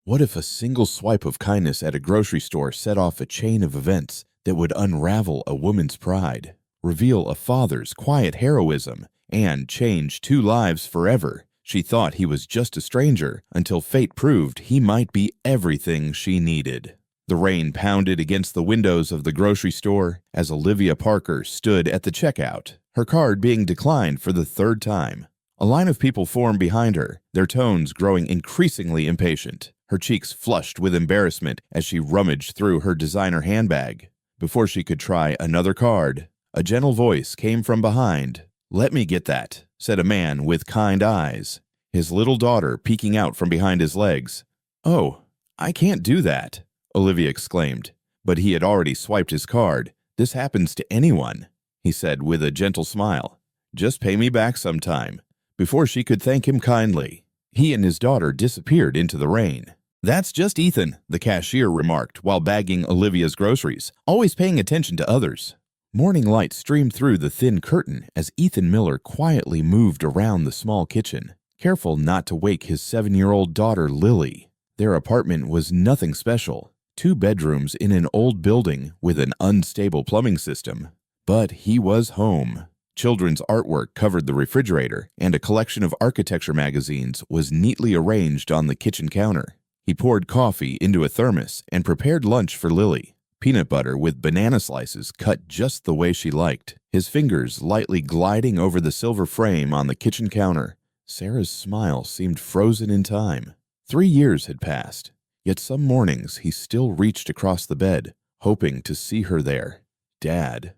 What if a single swipe of kindness at a grocery store set off a chain of events that would unravel a woman's pride, reveal a father's quiet heroism, and change two lives forever? She thought he was just a stranger until fate proved he might be everything she needed. The rain pounded against the windows of the grocery store as Olivia Parker stood at the checkout, her card being declined for the third time. A line of people formed behind her, their tones growing increasingly impatient. Her cheeks flushed with embarrassment as she rummaged through her designer handbag. Before she could try another card, a gentle voice came from behind. "Let me get that," said a man with kind eyes, his little daughter peeking out from behind his legs. "Oh, I can't do that," Olivia exclaimed. But he had already swiped his card. "This happens to anyone," he said with a gentle smile. "Just pay me back sometime." Before she could thank him kindly, he and his daughter disappeared into the rain. "That's just Ethan," the cashier remarked while bagging Olivia's groceries, always paying attention to others. Morning light streamed through the thin curtain as Ethan Miller quietly moved around the small kitchen, careful not to wake his 7-year-old daughter Lily. Their apartment was nothing special, 2 bedrooms in an old building with an unstable plumbing system. But he was home. Children's artwork covered the refrigerator, and a collection of architecture magazines was neatly arranged on the kitchen counter. He poured coffee into a thermos and prepared lunch for Lily. Peanut butter with banana slices cut just the way she liked, his fingers lightly gliding over the silver frame on the kitchen counter. Sarah's smile seemed frozen in time. 3 years had passed, yet some mornings he still reached across the bed, hoping to see her there. Dad.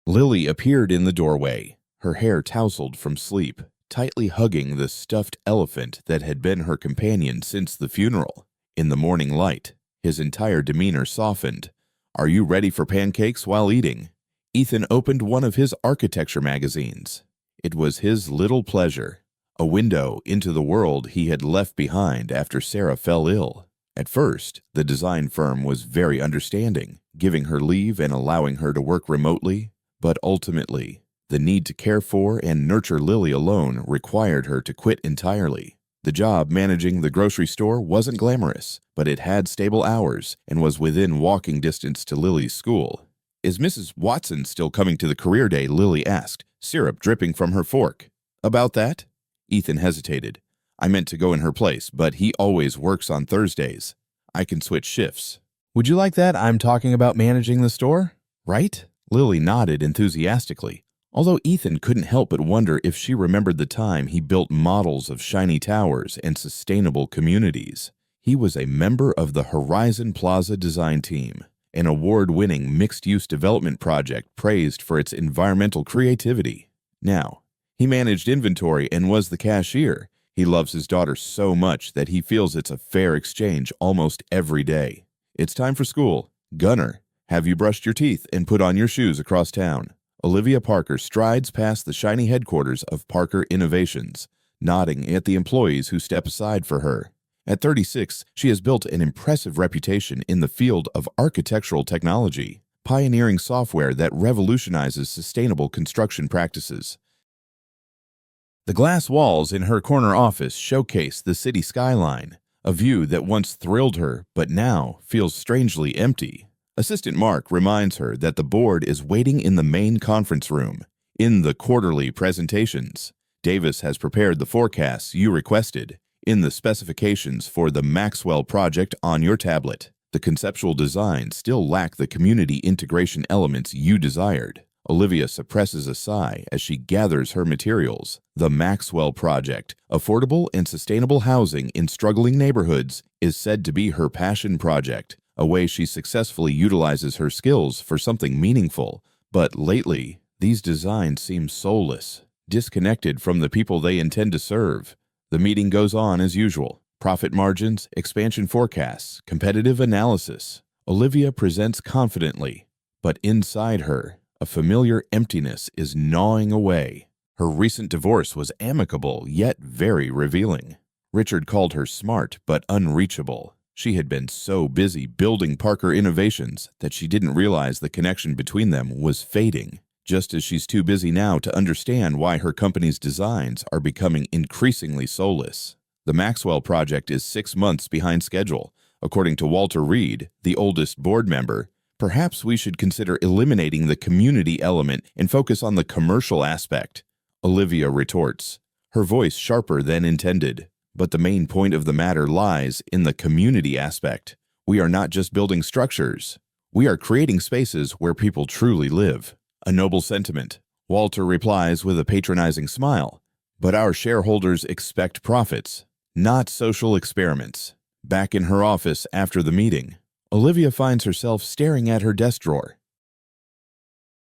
Lily appeared in the doorway, her hair tousled from sleep, tightly hugging the stuffed elephant that had been her companion since the funeral. In the morning light, his entire demeanor softened. "Are you ready for pancakes while eating?" Ethan opened one of his architecture magazines. It was his little pleasure, a window into the world he had left behind after Sarah fell ill. At first, the design firm was very understanding, giving her leave and allowing her to work remotely. But ultimately, the need to care for and nurture Lily alone required her to quit entirely. The job managing the grocery store wasn't glamorous, but it had stable hours and was within walking distance to Lily's school. "Is Mrs. Watson still coming to the career day?" Lily asked, syrup dripping from her fork. "About that?" Ethan hesitated. "I meant to go in her place, but he always works on Thursdays. I can switch shifts." "Would you like that? I'm talking about managing the store, right?" Lily nodded enthusiastically, although Ethan couldn't help but wonder if she remembered the time he built models of shiny towers and sustainable communities. He was a member of the Horizon Plaza design team, an award-winning mixed-use development project praised for its environmental creativity. Now, he managed inventory and was the cashier. He loves his daughter so much that he feels it's a fair exchange almost every day. "It's time for school. Gunner, have you brushed your teeth and put on your shoes across town?" Olivia Parker strides past the shiny headquarters of Parker Innovations, nodding at the employees who step aside for her. At 36, she has built an impressive reputation in the field of architectural technology, pioneering software that revolutionizes sustainable construction practices. The glass walls in her corner office showcase the city skyline, a view that once thrilled her but now feels strangely empty. Assistant Mark reminds her that the board is waiting in the main conference room. In the quarterly presentations, Davis has prepared the forecasts you requested. In the specifications for the Maxwell project on your tablet, the conceptual designs still lack the community integration elements you desired. Olivia suppresses a sigh as she gathers her materials. The Maxwell project, affordable and sustainable housing in struggling neighborhoods, is said to be her passion project, a way she successfully utilizes her skills for something meaningful. But lately, these designs seem soulless, disconnected from the people they intend to serve. The meeting goes on as usual. Profit margins, expansion forecasts, competitive analysis. Olivia presents confidently, but inside her, a familiar emptiness is gnawing away. Her recent divorce was amicable, yet very revealing. Richard called her smart but unreachable. She had been so busy building Parker Innovations that she didn't realize the connection between them was fading, just as she's too busy now to understand why her company's designs are becoming increasingly soulless. The Maxwell project is 6 months behind schedule. According to Walter Reed, the oldest board member, perhaps we should consider eliminating the community element and focus on the commercial aspect. Olivia retorts, her voice sharper than intended. But the main point of the matter lies in the community aspect. We are not just building structures. We are creating spaces where people truly live. A noble sentiment. Walter replies with a patronizing smile. But our shareholders expect profits, not social experiments. Back in her office after the meeting, Olivia finds herself staring at her desk drawer.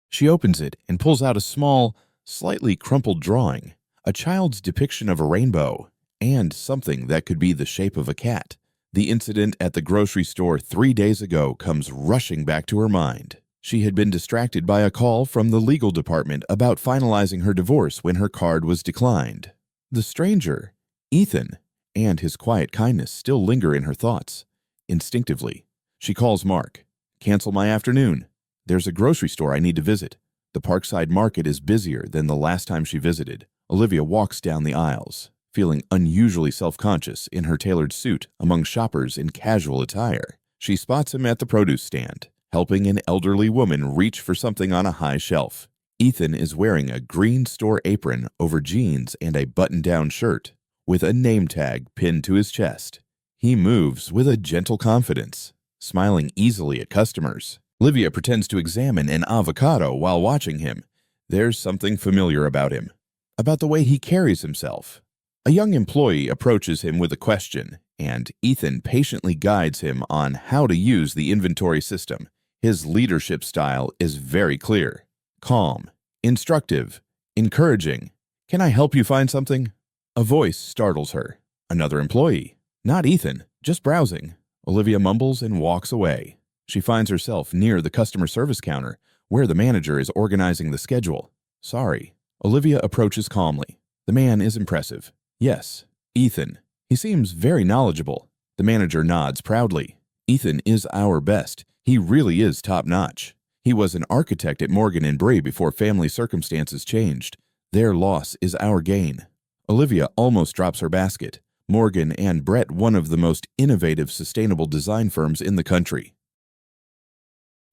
She opens it and pulls out a small, slightly crumpled drawing, a child's depiction of a rainbow, and something that could be the shape of a cat. The incident at the grocery store 3 days ago comes rushing back to her mind. She had been distracted by a call from the legal department about finalizing her divorce when her card was declined. The stranger, Ethan, and his quiet kindness still linger in her thoughts. Instinctively, she calls Mark. "Cancel my afternoon. There's a grocery store I need to visit." The Parkside Market is busier than the last time she visited. Olivia walks down the aisles, feeling unusually self-conscious in her tailored suit among shoppers in casual attire. She spots him at the produce stand, helping an elderly woman reach for something on a high shelf. Ethan is wearing a green store apron over jeans and a button-down shirt, with a name tag pinned to his chest. He moves with a gentle confidence, smiling easily at customers. Olivia pretends to examine an avocado while watching him. There's something familiar about him, about the way he carries himself. A young employee approaches him with a question, and Ethan patiently guides him on how to use the inventory system. His leadership style is very clear, calm, instructive, encouraging. "Can I help you find something?" A voice startles her. Another employee. Not Ethan, just browsing. Olivia mumbles and walks away. She finds herself near the customer service counter, where the manager is organizing the schedule. "Sorry." Olivia approaches calmly. The man is impressive. "Yes, Ethan. He seems very knowledgeable." The manager nods proudly. "Ethan is our best. He really is top-notch. He was an architect at Morgan & Bray before family circumstances changed. Their loss is our gain." Olivia almost drops her basket. Morgan & Brett, one of the most innovative sustainable design firms in the country.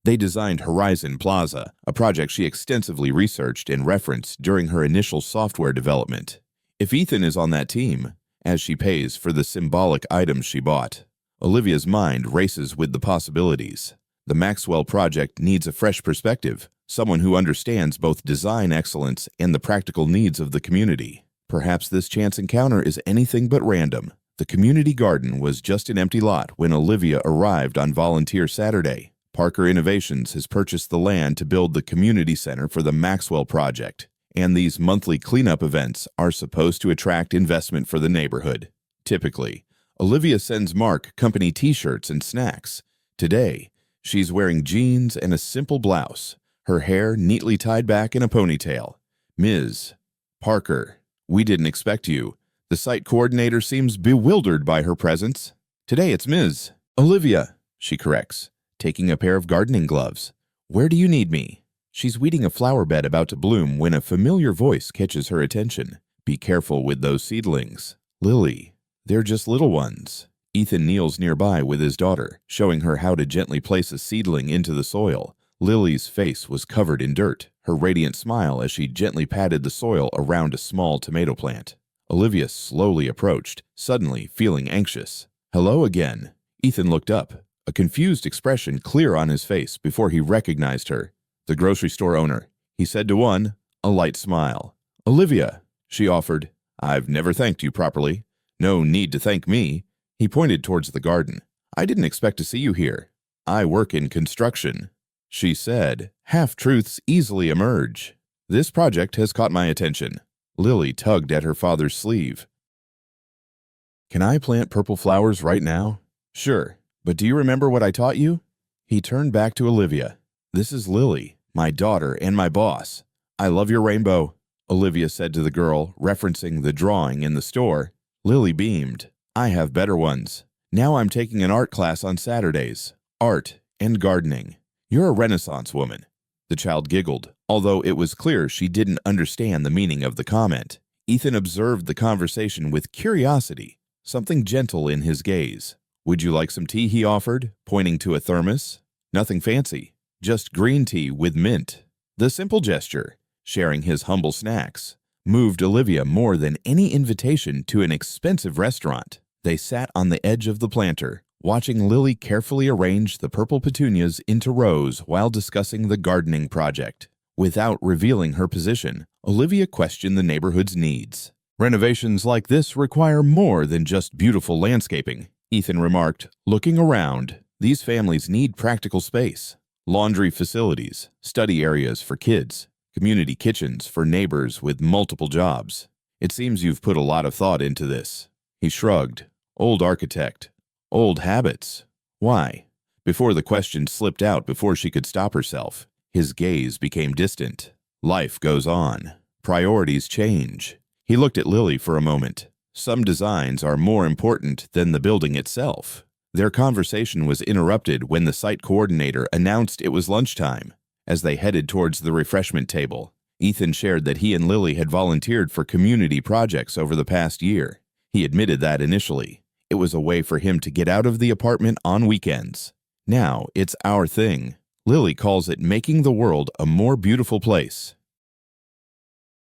They designed Horizon Plaza, a project she extensively researched and referenced during her initial software development. If Ethan is on that team, as she pays for the symbolic items she bought, Olivia's mind races with the possibilities. The Maxwell project needs a fresh perspective, someone who understands both design excellence and the practical needs of the community. Perhaps this chance encounter is anything but random. The community garden was just an empty lot when Olivia arrived on Volunteer Saturday. Parker Innovations has purchased the land to build the community center for the Maxwell project, and these monthly cleanup events are supposed to attract investment for the neighborhood. Typically, Olivia sends Mark company t-shirts and snacks. Today, she's wearing jeans and a simple blouse, her hair neatly tied back in a ponytail. "Ms. Parker, we didn't expect you." The site coordinator seems bewildered by her presence. "Today it's Ms. Olivia," she corrects, taking a pair of gardening gloves. "Where do you need me?" She's weeding a flower bed about to bloom when a familiar voice catches her attention. "Be careful with those seedlings. Lily, they're just little ones." Ethan kneels nearby with his daughter, showing her how to gently place a seedling into the soil. Lily's face was covered in dirt, her radiant smile as she gently patted the soil around a small tomato plant. Olivia slowly approached, suddenly feeling anxious. "Hello again." Ethan looked up, a confused expression clear on his face before he recognized her. "The grocery store owner," he said to one, a light smile. "Olivia," she offered. "I've never thanked you properly." "No need to thank me." He pointed towards the garden. "I didn't expect to see you here. I work in construction." She said, "Half-truths easily emerge. This project has caught my attention." Lily tugged at her father's sleeve. "Can I plant purple flowers right now?" "Sure, but do you remember what I taught you?" He turned back to Olivia. "This is Lily, my daughter and my boss. I love your rainbow," Olivia said to the girl, referencing the drawing in the store. Lily beamed. "I have better ones. Now I'm taking an art class on Saturdays. Art and gardening. You're a Renaissance woman." The child giggled, although it was clear she didn't understand the meaning of the comment. Ethan observed the conversation with curiosity. something gentle in his gaze. "Would you like some tea?" he offered, pointing to a thermos. "Nothing fancy, just green tea with mint." The simple gesture, sharing his humble snacks, moved Olivia more than any invitation to an expensive restaurant. They sat on the edge of the planter, watching Lily carefully arrange the purple petunias into rows while discussing the gardening project. Without revealing her position, Olivia questioned the neighborhood's needs. "Renovations like this require more than just beautiful landscaping," Ethan remarked, looking around. "These families need practical space. Laundry facilities, study areas for kids, community kitchens for neighbors with multiple jobs. It seems you've put a lot of thought into this." He shrugged. "Old architect. Old habits. Why?" Before the question slipped out before she could stop herself, his gaze became distant. "Life goes on. Priorities change." He looked at Lily for a moment. "Some designs are more important than the building itself." Their conversation was interrupted when the site coordinator announced it was lunchtime. As they headed towards the refreshment table, Ethan shared that he and Lily had volunteered for community projects over the past year. He admitted that initially. It was a way for him to get out of the apartment on weekends. "Now it's our thing." Lily calls it making the world a more beautiful place.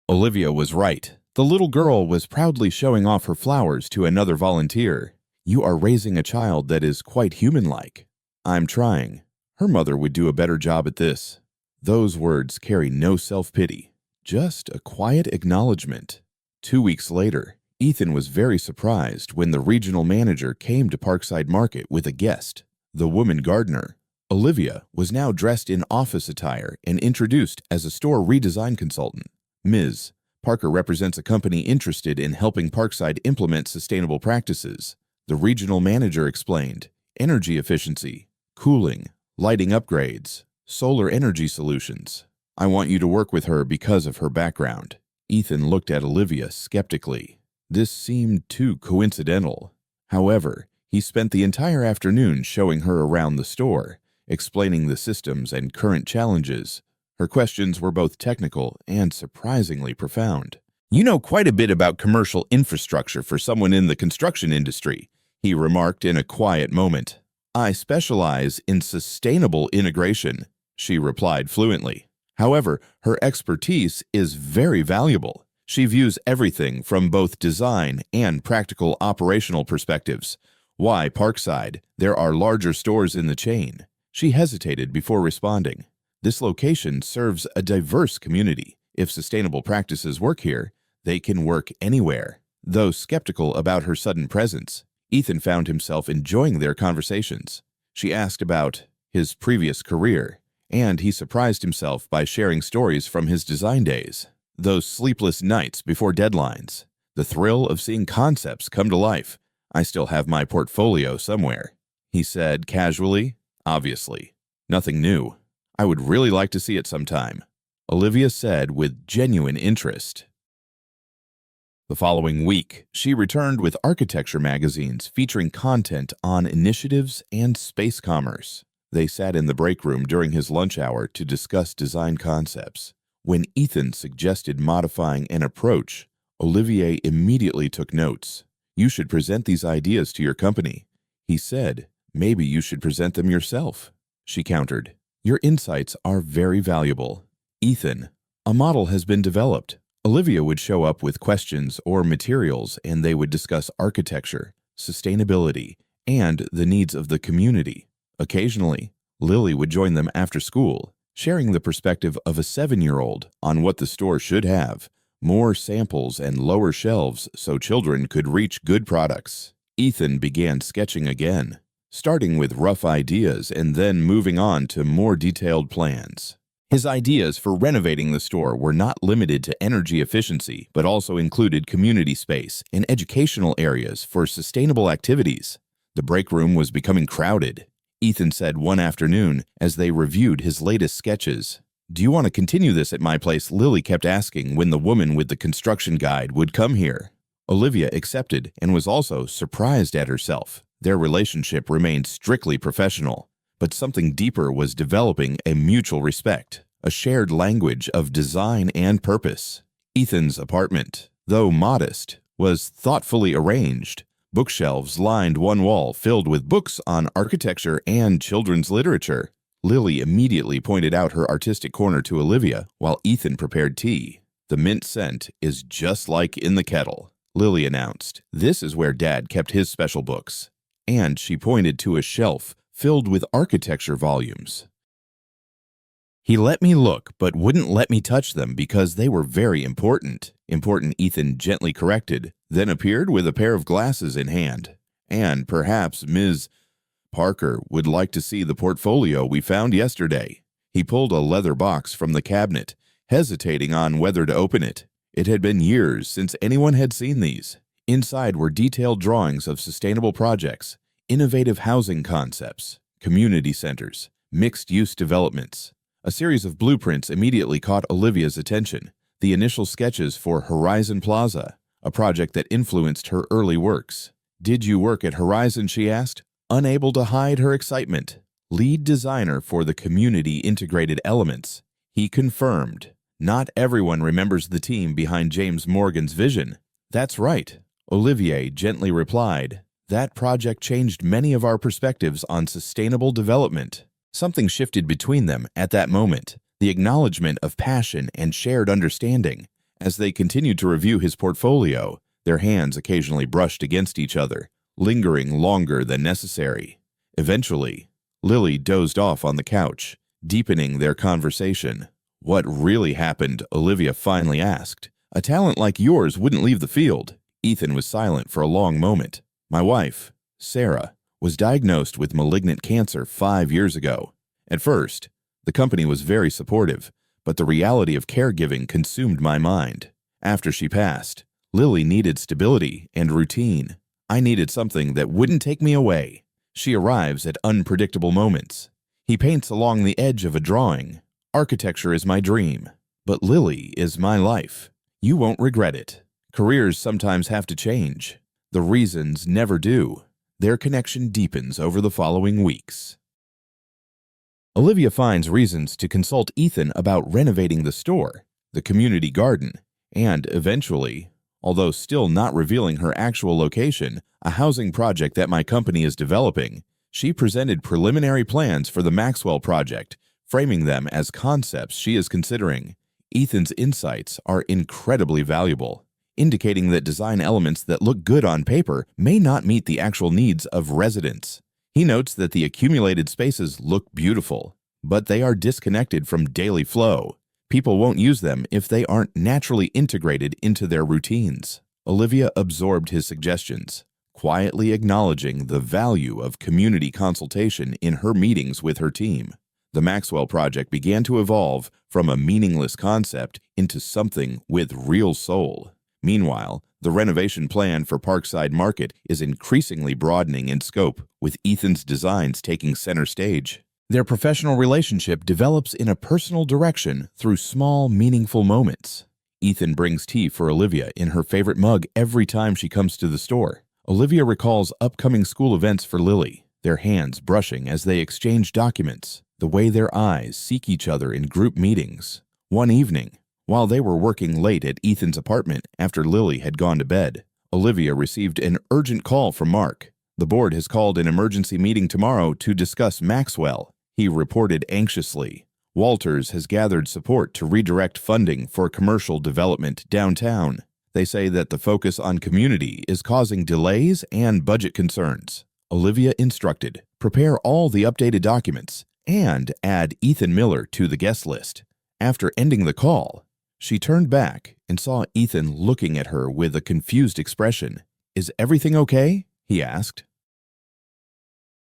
Olivia was right. The little girl was proudly showing off her flowers to another volunteer. "You are raising a child that is quite human-like." "I'm trying. Her mother would do a better job at this." Those words carry no self-pity, just a quiet acknowledgement. 2 weeks later, Ethan was very surprised when the regional manager came to Parkside Market with a guest, the woman gardener. Olivia was now dressed in office attire and introduced as a store redesign consultant. "Ms. Parker represents a company interested in helping Parkside implement sustainable practices." The regional manager explained, "Energy efficiency, cooling, lighting upgrades, solar energy solutions. I want you to work with her because of her background." Ethan looked at Olivia skeptically. This seemed too coincidental. However, he spent the entire afternoon showing her around the store, explaining the systems and current challenges. Her questions were both technical and surprisingly profound. "You know quite a bit about commercial infrastructure for someone in the construction industry," he remarked in a quiet moment. "I specialize in sustainable integration," she replied fluently. However, her expertise is very valuable. She views everything from both design and practical operational perspectives. "Why Parkside? There are larger stores in the chain." She hesitated before responding. "This location serves a diverse community. If sustainable practices work here, they can work anywhere." Though skeptical about her sudden presence, Ethan found himself enjoying their conversations. She asked about his previous career, and he surprised himself by sharing stories from his design days. Those sleepless nights before deadlines, the thrill of seeing concepts come to life. "I still have my portfolio somewhere," he said casually. "Obviously, nothing new. I would really like to see it sometime," Olivia said with genuine interest. The following week, she returned with architecture magazines featuring content on initiatives and space commerce. They sat in the break room during his lunch hour to discuss design concepts. When Ethan suggested modifying an approach, Olivier immediately took notes. "You should present these ideas to your company," he said. "Maybe you should present them yourself," she countered. "Your insights are very valuable." "Ethan, a model has been developed." Olivia would show up with questions or materials, and they would discuss architecture, sustainability, and the needs of the community. Occasionally, Lily would join them after school, sharing the perspective of a 7-year-old on what the store should have: more samples and lower shelves so children could reach good products. Ethan began sketching again, starting with rough ideas and then moving on to more detailed plans. His ideas for renovating the store were not limited to energy efficiency, but also included community space and educational areas for sustainable activities. The break room was becoming crowded. Ethan said one afternoon as they reviewed his latest sketches, "Do you want to continue this at my place?" Lily kept asking when the woman with the construction guide would come here. Olivia accepted and was also surprised at herself. Their relationship remained strictly professional, but something deeper was developing: a mutual respect, a shared language of design and purpose. Ethan's apartment, though modest, was thoughtfully arranged. Bookshelves lined one wall filled with books on architecture and children's literature. Lily immediately pointed out her artistic corner to Olivia while Ethan prepared tea. "The mint scent is just like in the kettle," Lily announced. "This is where Dad kept his special books." And she pointed to a shelf filled with architecture volumes. "He let me look, but wouldn't let me touch them because they were very important," Ethan gently corrected, then appeared with a pair of glasses in hand. "And perhaps Ms. Parker would like to see the portfolio we found yesterday." He pulled a leather box from the cabinet, hesitating on whether to open it. It had been years since anyone had seen these. Inside were detailed drawings of sustainable projects, innovative housing concepts, community centers, mixed-use developments. A series of blueprints immediately caught Olivia's attention. The initial sketches for Horizon Plaza, a project that influenced her early works. "Did you work at Horizon?" she asked, unable to hide her excitement. "Lead designer for the community integrated elements." He confirmed. "Not everyone remembers the team behind James Morgan's vision." "That's right," Olivier gently replied. "That project changed many of our perspectives on sustainable development." Something shifted between them at that moment, the acknowledgement of passion and shared understanding. As they continued to review his portfolio, their hands occasionally brushed against each other, lingering longer than necessary. Eventually, Lily dozed off on the couch, deepening their conversation. "What really happened?" Olivia finally asked. "A talent like yours wouldn't leave the field." Ethan was silent for a long moment. "My wife, Sarah, was diagnosed with malignant cancer 5 years ago. At first, the company was very supportive, but the reality of caregiving consumed my mind. After she passed, Lily needed stability and routine. I needed something that wouldn't take me away. She arrives at unpredictable moments." He paints along the edge of a drawing. "Architecture is my dream, but Lily is my life. You won't regret it. Careers sometimes have to change. The reasons never do." Their connection deepens over the following weeks. Olivia finds reasons to consult Ethan about renovating the store, the community garden, and eventually, although still not revealing her actual location, a housing project that my company is developing. She presented preliminary plans for the Maxwell project, framing them as concepts she is considering. Ethan's insights are incredibly valuable, indicating that design elements that look good on paper may not meet the actual needs of residents. He notes that the accumulated spaces look beautiful, but they are disconnected from daily flow. People won't use them if they aren't naturally integrated into their routines. Olivia absorbed his suggestions, quietly acknowledging the value of community consultation in her meetings with her team. The Maxwell project began to evolve from a meaningless concept into something with real soul. Meanwhile, the renovation plan for Parkside Market is increasingly broadening in scope, with Ethan's designs taking center stage. Their professional relationship develops in a personal direction through small, meaningful moments. Ethan brings tea for Olivia in her favorite mug every time she comes to the store. Olivia recalls upcoming school events for Lily, their hands brushing as they exchange documents, the way their eyes seek each other in group meetings. One evening, while they were working late at Ethan's apartment after Lily had gone to bed, Olivia received an urgent call from Mark. "The board has called an emergency meeting tomorrow to discuss Maxwell," he reported anxiously. "Walters has gathered support to redirect funding for commercial development downtown. They say that the focus on community is causing delays and budget concerns." Olivia instructed, "Prepare all the updated documents and add Ethan Miller to the guest list." After ending the call, she turned back and saw Ethan looking at her with a confused expression. "Is everything okay?" he asked.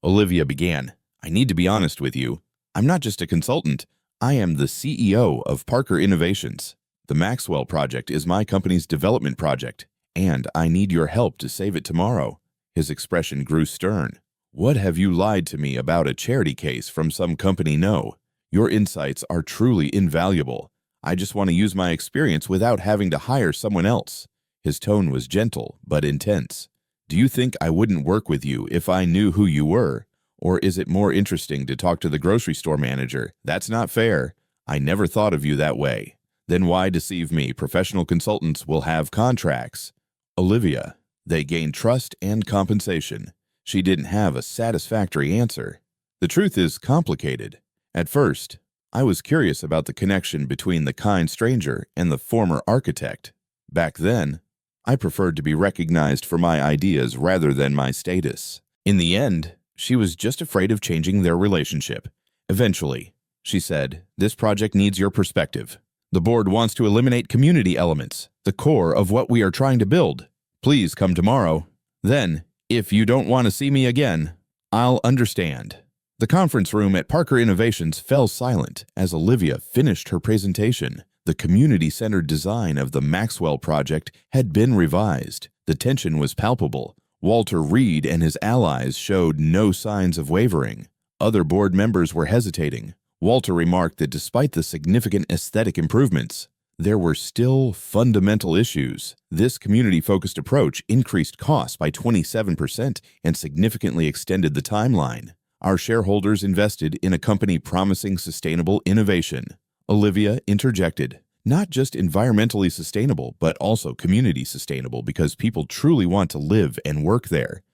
Olivia began, "I need to be honest with you. I'm not just a consultant. I am the CEO of Parker Innovations. The Maxwell project is my company's development project, and I need your help to save it tomorrow." His expression grew stern. "What have you lied to me about a charity case from some company? No. Your insights are truly invaluable. I just want to use my experience without having to hire someone else." His tone was gentle but intense. "Do you think I wouldn't work with you if I knew who you were? Or is it more interesting to talk to the grocery store manager? That's not fair. I never thought of you that way. Then why deceive me? Professional consultants will have contracts." "Olivia, They gained trust and compensation. She didn't have a satisfactory answer. The truth is complicated. At first, I was curious about the connection between the kind stranger and the former architect. Back then, I preferred to be recognized for my ideas rather than my status. In the end, she was just afraid of changing their relationship. Eventually, she said, "This project needs your perspective. The board wants to eliminate community elements, the core of what we are trying to build. Please come tomorrow. Then, if you don't want to see me again, I'll understand." The conference room at Parker Innovations fell silent as Olivia finished her presentation. The community-centered design of the Maxwell project had been revised. The tension was palpable. Walter Reed and his allies showed no signs of wavering. Other board members were hesitating. Walter remarked that despite the significant aesthetic improvements, there were still fundamental issues. This community-focused approach increased costs by 27% and significantly extended the timeline. Our shareholders invested in a company promising sustainable innovation. Olivia interjected, "Not just environmentally sustainable, but also community sustainable because people truly want to live and work there."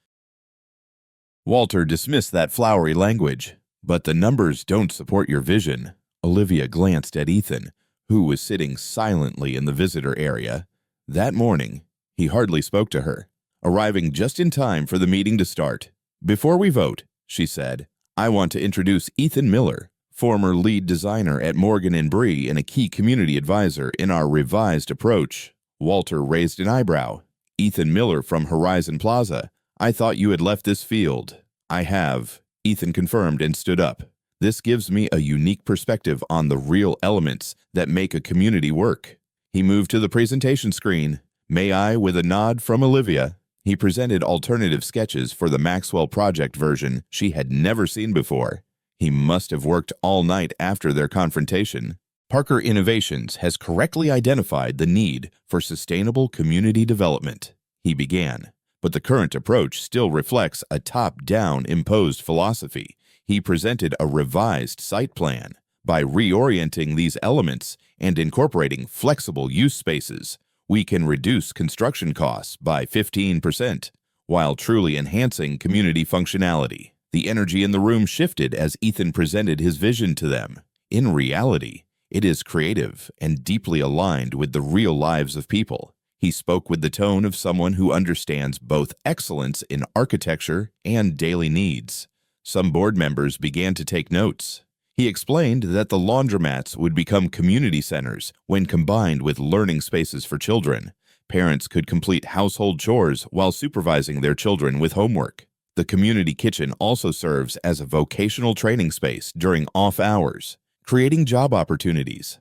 Walter dismissed that flowery language. "But the numbers don't support your vision." Olivia glanced at Ethan, who was sitting silently in the visitor area. That morning, he hardly spoke to her, arriving just in time for the meeting to start. "Before we vote," she said, "I want to introduce Ethan Miller, former lead designer at Morgan & Bree and a key community advisor in our revised approach." Walter raised an eyebrow. "Ethan Miller from Horizon Plaza. I thought you had left this field." "I have," Ethan confirmed and stood up. "This gives me a unique perspective on the real elements that make a community work." He moved to the presentation screen. "May I, with a nod from Olivia?" He presented alternative sketches for the Maxwell project version she had never seen before. He must have worked all night after their confrontation. Parker Innovations has correctly identified the need for sustainable community development, he began, but the current approach still reflects a top-down imposed philosophy. He presented a revised site plan. By reorienting these elements and incorporating flexible use spaces, we can reduce construction costs by 15%, while truly enhancing community functionality. The energy in the room shifted as Ethan presented his vision to them. In reality, it is creative and deeply aligned with the real lives of people. He spoke with the tone of someone who understands both excellence in architecture and daily needs. Some board members began to take notes. He explained that the laundromats would become community centers when combined with learning spaces for children. Parents could complete household chores while supervising their children with homework. The community kitchen also serves as a vocational training space during off hours, creating job opportunities.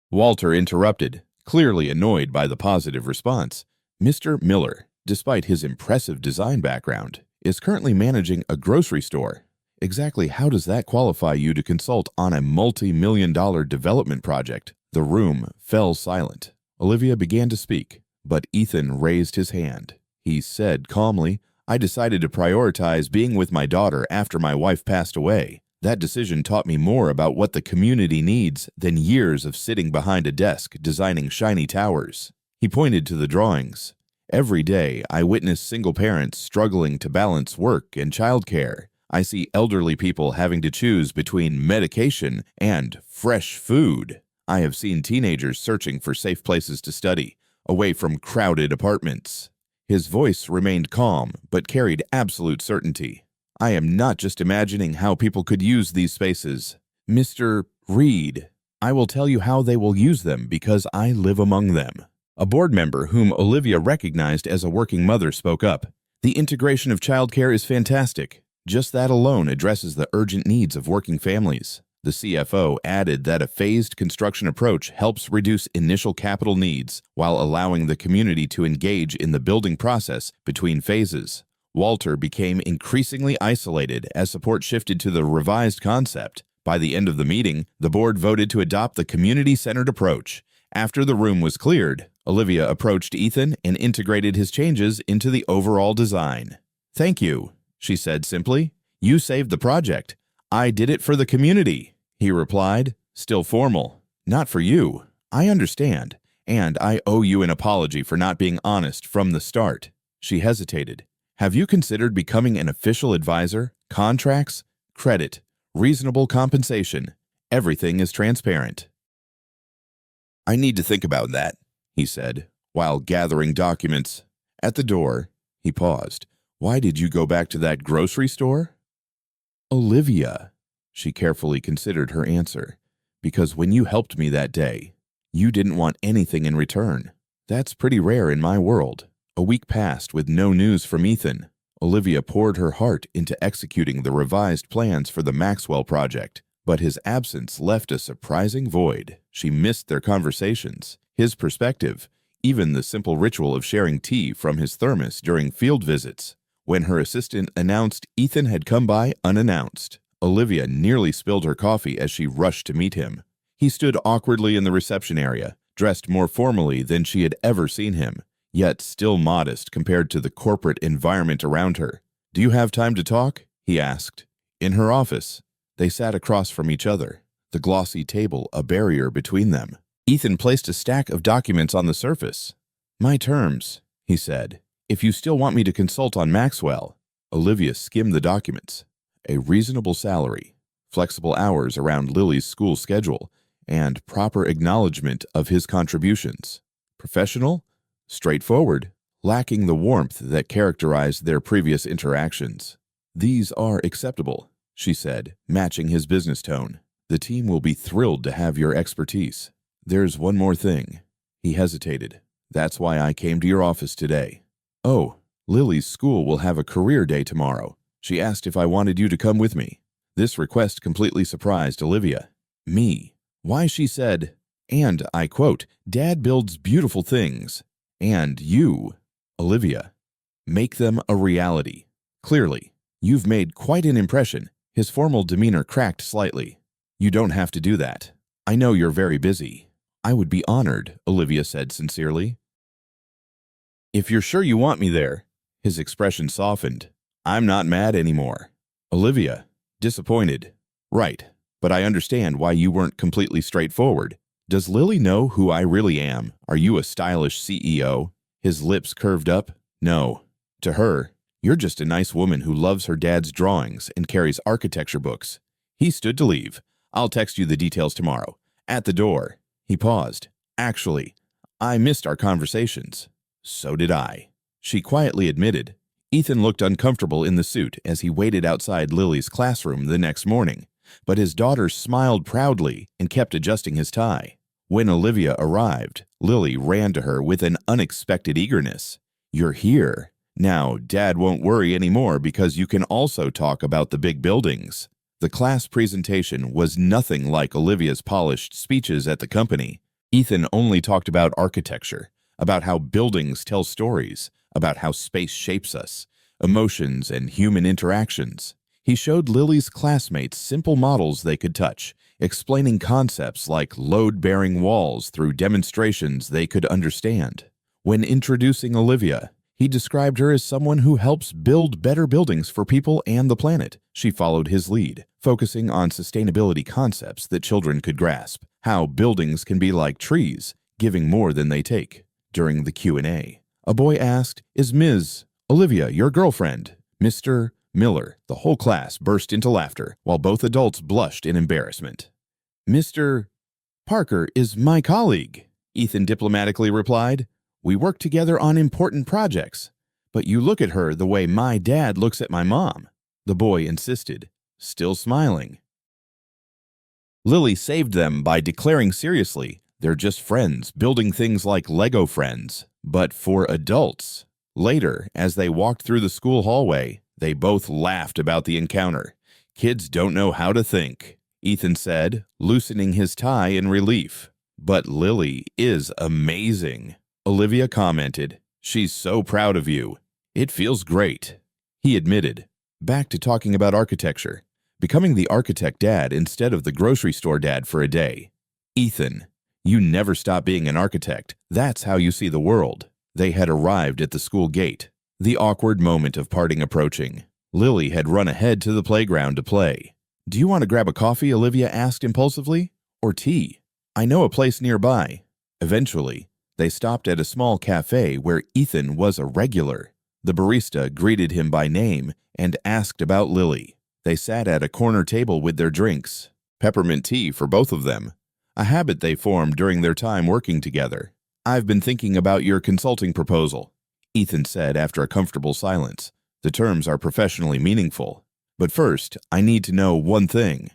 Walter interrupted, clearly annoyed by the positive response. "Mr. Miller, despite his impressive design background, is currently managing a grocery store. Exactly how does that qualify you to consult on a multi-million-dollar development project?" The room fell silent. Olivia began to speak, but Ethan raised his hand. He said calmly, "I decided to prioritize being with my daughter after my wife passed away. That decision taught me more about what the community needs than years of sitting behind a desk designing shiny towers." He pointed to the drawings. "Every day, I witness single parents struggling to balance work and childcare. I see elderly people having to choose between medication and fresh food. I have seen teenagers searching for safe places to study, away from crowded apartments." His voice remained calm, but carried absolute certainty. "I am not just imagining how people could use these spaces. Mr. Reed, I will tell you how they will use them because I live among them." A board member whom Olivia recognized as a working mother spoke up. "The integration of childcare is fantastic. Just that alone addresses the urgent needs of working families." The CFO added that a phased construction approach helps reduce initial capital needs while allowing the community to engage in the building process between phases. Walter became increasingly isolated as support shifted to the revised concept. By the end of the meeting, the board voted to adopt the community-centered approach. After the room was cleared, Olivia approached Ethan and integrated his changes into the overall design. "Thank you," she said simply. "You saved the project. I did it for the community," he replied, still formal. "Not for you. I understand. And I owe you an apology for not being honest from the start." She hesitated. "Have you considered becoming an official advisor? Contracts, credit, reasonable compensation. Everything is transparent." "I need to think about that," he said, while gathering documents. At the door, he paused. "Why did you go back to that grocery store?" "Olivia," she carefully considered her answer, "because when you helped me that day, you didn't want anything in return. That's pretty rare in my world." A week passed with no news from Ethan. Olivia poured her heart into executing the revised plans for the Maxwell project, but his absence left a surprising void. She missed their conversations, his perspective, even the simple ritual of sharing tea from his thermos during field visits. When her assistant announced Ethan had come by unannounced, Olivia nearly spilled her coffee as she rushed to meet him. He stood awkwardly in the reception area, dressed more formally than she had ever seen him, yet still modest compared to the corporate environment around her. "Do you have time to talk?" he asked. In her office, they sat across from each other, the glossy table a barrier between them. Ethan placed a stack of documents on the surface. "My terms," he said, "if you still want me to consult on Maxwell." Olivia skimmed the documents. A reasonable salary, flexible hours around Lily's school schedule, and proper acknowledgement of his contributions. Professional, straightforward, lacking the warmth that characterized their previous interactions. "These are acceptable," she said, matching his business tone. "The team will be thrilled to have your expertise. There's one more thing." He hesitated. "That's why I came to your office today." "Oh, Lily's school will have a career day tomorrow. She asked if I wanted you to come with me." This request completely surprised Olivia. Me. Why, she said, and I quote, "Dad builds beautiful things. And you, Olivia, make them a reality. Clearly, you've made quite an impression." His formal demeanor cracked slightly. "You don't have to do that. I know you're very busy." "I would be honored," Olivia said sincerely. "If you're sure you want me there." His expression softened. "I'm not mad anymore." Olivia, disappointed. "Right, but I understand why you weren't completely straightforward. Does Lily know who I really am? Are you a stylish CEO?" His lips curved up. "No. To her, you're just a nice woman who loves her dad's drawings and carries architecture books." He stood to leave. "I'll text you the details tomorrow." At the door, he paused. "Actually, I missed our conversations." "So did I," she quietly admitted. Ethan looked uncomfortable in the suit as he waited outside Lily's classroom the next morning, but his daughter smiled proudly and kept adjusting his tie. When Olivia arrived, Lily ran to her with an unexpected eagerness. "You're here. Now, Dad won't worry anymore because you can also talk about the big buildings." The class presentation was nothing like Olivia's polished speeches at the company. Ethan only talked about architecture, about how buildings tell stories, about how space shapes us, emotions, and human interactions. He showed Lily's classmates simple models they could touch, explaining concepts like load-bearing walls through demonstrations they could understand. When introducing Olivia, he described her as someone who helps build better buildings for people and the planet. She followed his lead, focusing on sustainability concepts that children could grasp, how buildings can be like trees, giving more than they take. During the Q&A, a boy asked, "Is Ms. Olivia your girlfriend?" Mr. Miller, the whole class burst into laughter, while both adults blushed in embarrassment. "Mr. Parker is my colleague," Ethan diplomatically replied. "We work together on important projects. But you look at her the way my dad looks at my mom," the boy insisted, still smiling. Lily saved them by declaring seriously, "They're just friends, building things like Lego friends, but for adults." Later, as they walked through the school hallway, they both laughed about the encounter. "Kids don't know how to think," Ethan said, loosening his tie in relief. "But Lily is amazing," Olivia commented. "She's so proud of you." "It feels great," he admitted. Back to talking about architecture, becoming the architect dad instead of the grocery store dad for a day. "Ethan, you never stop being an architect. That's how you see the world." They had arrived at the school gate, the awkward moment of parting approaching. Lily had run ahead to the playground to play. "Do you want to grab a coffee?" Olivia asked impulsively. "Or tea? I know a place nearby." Eventually, They stopped at a small cafe where Ethan was a regular. The barista greeted him by name and asked about Lily. They sat at a corner table with their drinks. Peppermint tea for both of them, a habit they formed during their time working together. "I've been thinking about your consulting proposal," Ethan said after a comfortable silence. "The terms are professionally meaningful. But first, I need to know one thing.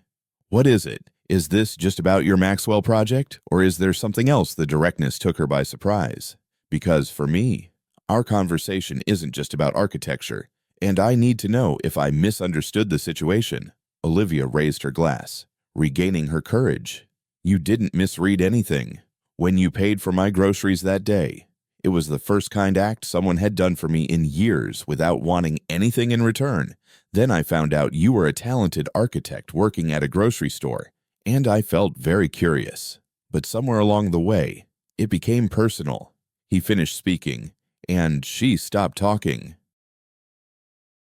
What is it? Is this just about your Maxwell project, or is there something else?" The directness took her by surprise. "Because for me, our conversation isn't just about architecture, and I need to know if I misunderstood the situation." Olivia raised her glass, regaining her courage. "You didn't misread anything. When you paid for my groceries that day, it was the first kind act someone had done for me in years without wanting anything in return. Then I found out you were a talented architect working at a grocery store, and I felt very curious. But somewhere along the way, it became personal." He finished speaking, and she stopped talking.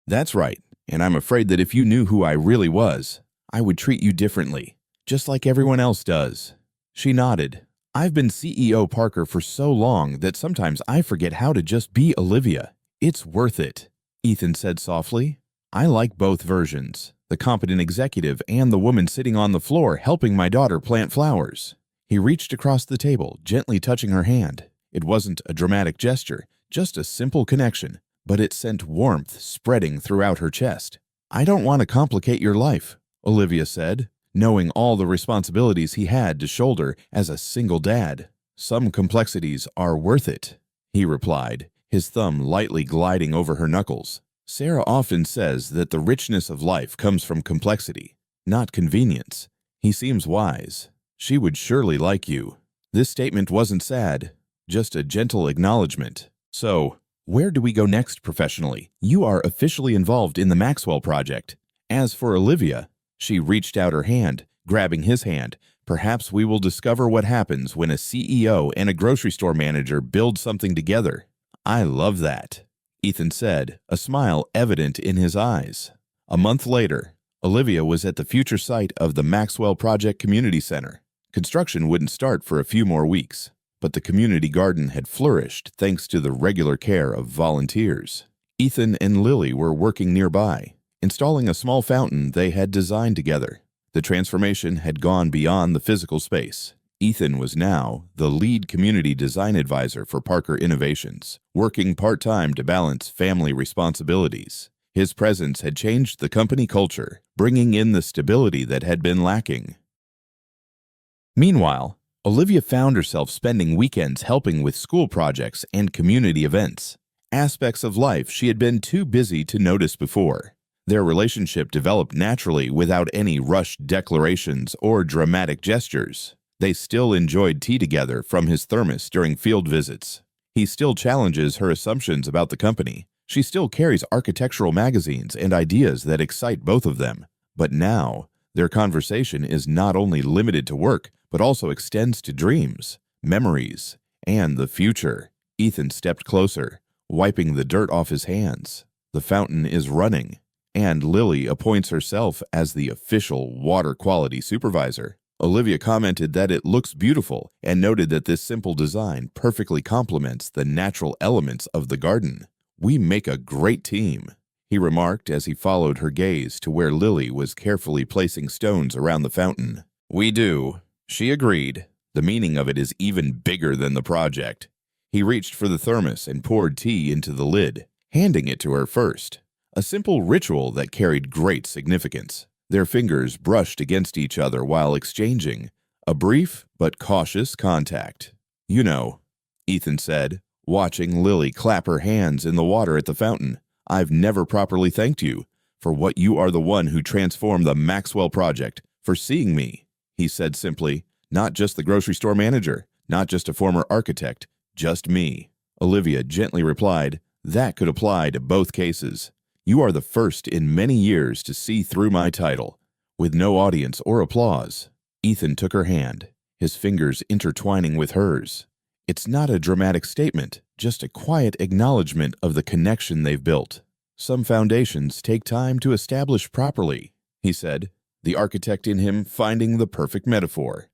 "That's right, and I'm afraid that if you knew who I really was, I would treat you differently, just like everyone else does." She nodded. "I've been CEO Parker for so long that sometimes I forget how to just be Olivia. It's worth it," Ethan said softly. "I like both versions, the competent executive and the woman sitting on the floor helping my daughter plant flowers." He reached across the table, gently touching her hand. It wasn't a dramatic gesture, just a simple connection, but it sent warmth spreading throughout her chest. "I don't want to complicate your life," Olivia said, knowing all the responsibilities he had to shoulder as a single dad. "Some complexities are worth it," he replied, his thumb lightly gliding over her knuckles. "Sarah often says that the richness of life comes from complexity, not convenience." He seems wise. She would surely like you. This statement wasn't sad, just a gentle acknowledgement. "So, where do we go next professionally? You are officially involved in the Maxwell project." As for Olivia, she reached out her hand, grabbing his hand. "Perhaps we will discover what happens when a CEO and a grocery store manager build something together." "I love that," Ethan said, a smile evident in his eyes. A month later, Olivia was at the future site of the Maxwell Project Community Center. Construction wouldn't start for a few more weeks, but the community garden had flourished thanks to the regular care of volunteers. Ethan and Lily were working nearby, installing a small fountain they had designed together. The transformation had gone beyond the physical space. Ethan was now the lead community design advisor for Parker Innovations, working part-time to balance family responsibilities. His presence had changed the company culture, bringing in the stability that had been lacking. Meanwhile, Olivia found herself spending weekends helping with school projects and community events, aspects of life she had been too busy to notice before. Their relationship developed naturally without any rushed declarations or dramatic gestures. They still enjoyed tea together from his thermos during field visits. He still challenges her assumptions about the company. She still carries architectural magazines and ideas that excite both of them. But now, their conversation is not only limited to work, but also extends to dreams, memories, and the future. Ethan stepped closer, wiping the dirt off his hands. The fountain is running, and Lily appoints herself as the official water quality supervisor. Olivia commented that it looks beautiful and noted that this simple design perfectly complements the natural elements of the garden. "We make a great team," he remarked as he followed her gaze to where Lily was carefully placing stones around the fountain. "We do," she agreed. "The meaning of it is even bigger than the project." He reached for the thermos and poured tea into the lid, handing it to her first. A simple ritual that carried great significance. Their fingers brushed against each other while exchanging a brief but cautious contact. "You know," Ethan said, watching Lily clap her hands in the water at the fountain, "I've never properly thanked you for what you are the one who transformed the Maxwell project, for seeing me," he said simply, "not just the grocery store manager, not just a former architect, just me." Olivia gently replied, "That could apply to both cases. You are the first in many years to see through my title." With no audience or applause, Ethan took her hand, his fingers intertwining with hers. "It's not a dramatic statement, just a quiet acknowledgement of the connection they've built. Some foundations take time to establish properly," he said, the architect in him finding the perfect metaphor.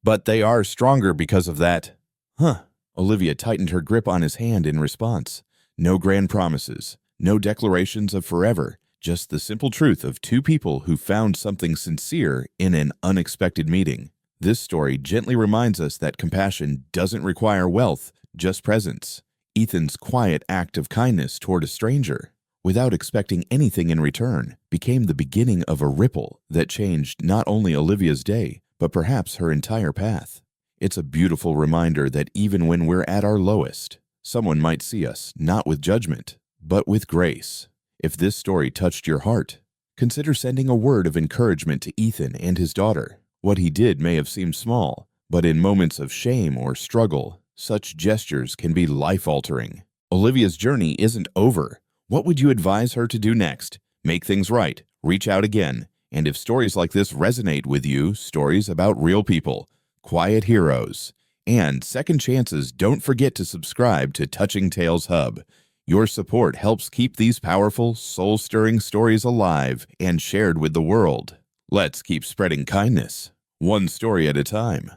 "But they are stronger because of that." Huh. Olivia tightened her grip on his hand in response. No grand promises, no declarations of forever, just the simple truth of two people who found something sincere in an unexpected meeting. This story gently reminds us that compassion doesn't require wealth, just presence. Ethan's quiet act of kindness toward a stranger, without expecting anything in return, became the beginning of a ripple that changed not only Olivia's day, but perhaps her entire path. It's a beautiful reminder that even when we're at our lowest, someone might see us not with judgment, but with grace. If this story touched your heart, consider sending a word of encouragement to Ethan and his daughter. What he did may have seemed small, but in moments of shame or struggle, such gestures can be life-altering. Olivia's journey isn't over. What would you advise her to do next? Make things right, reach out again, and if stories like this resonate with you, stories about real people, quiet heroes, and second chances, don't forget to subscribe to Touching Tales Hub. Your support helps keep these powerful, soul-stirring stories alive and shared with the world. Let's keep spreading kindness, one story at a time.